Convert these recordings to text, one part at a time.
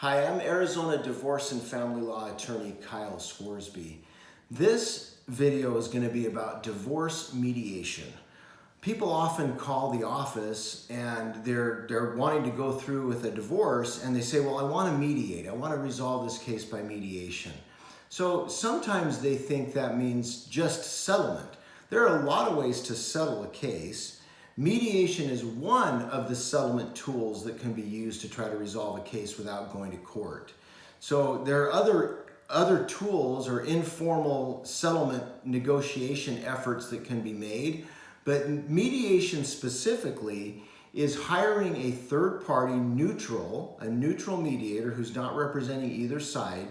Hi, I'm Arizona divorce and family law attorney Kyle Scoresby. This video is going to be about divorce mediation. People often call the office and they're wanting to go through with a divorce and they say, well, I want to mediate. I want to resolve this case by mediation. So sometimes they think that means just settlement. There are a lot of ways to settle a case. Mediation is one of the settlement tools that can be used to try to resolve a case without going to court. So there are other tools or informal settlement negotiation efforts that can be made, but mediation specifically is hiring a third-party a neutral mediator who's not representing either side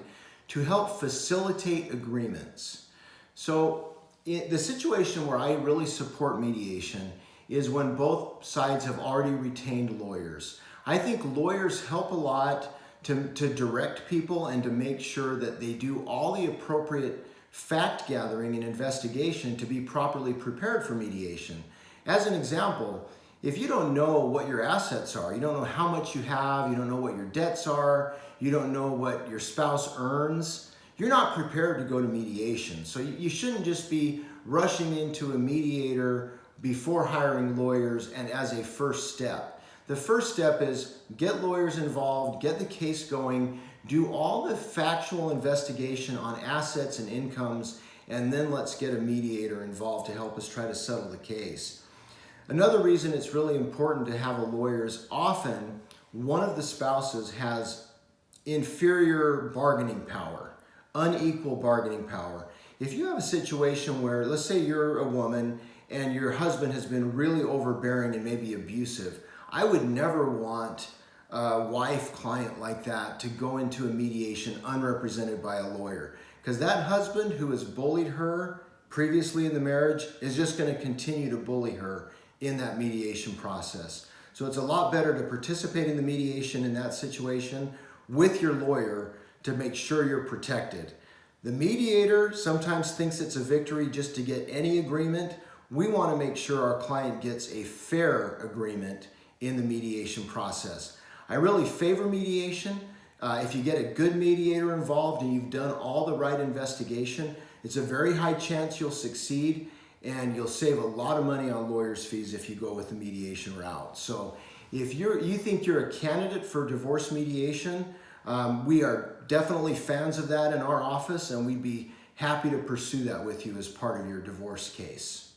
to help facilitate agreements. So the situation where I really support mediation is when both sides have already retained lawyers. I think lawyers help a lot to direct people and to make sure that they do all the appropriate fact gathering and investigation to be properly prepared for mediation. As an example, if you don't know what your assets are, you don't know how much you have, you don't know what your debts are, you don't know what your spouse earns, you're not prepared to go to mediation. So you shouldn't just be rushing into a mediator before hiring lawyers and as a first step. The first step is get lawyers involved, get the case going, do all the factual investigation on assets and incomes, and then let's get a mediator involved to help us try to settle the case. Another reason it's really important to have a lawyer is often one of the spouses has inferior bargaining power, unequal bargaining power. If you have a situation where, let's say you're a woman and your husband has been really overbearing and maybe abusive, I would never want a wife-client like that to go into a mediation unrepresented by a lawyer, because that husband who has bullied her previously in the marriage is just going to continue to bully her in that mediation process. So it's a lot better to participate in the mediation in that situation with your lawyer to make sure you're protected. The mediator sometimes thinks it's a victory just to get any agreement. We want to make sure our client gets a fair agreement in the mediation process. I really favor mediation. If you get a good mediator involved and you've done all the right investigation, it's a very high chance you'll succeed, and you'll save a lot of money on lawyers' fees if you go with the mediation route. So if you think you're a candidate for divorce mediation, we are definitely fans of that in our office, and we'd be happy to pursue that with you as part of your divorce case.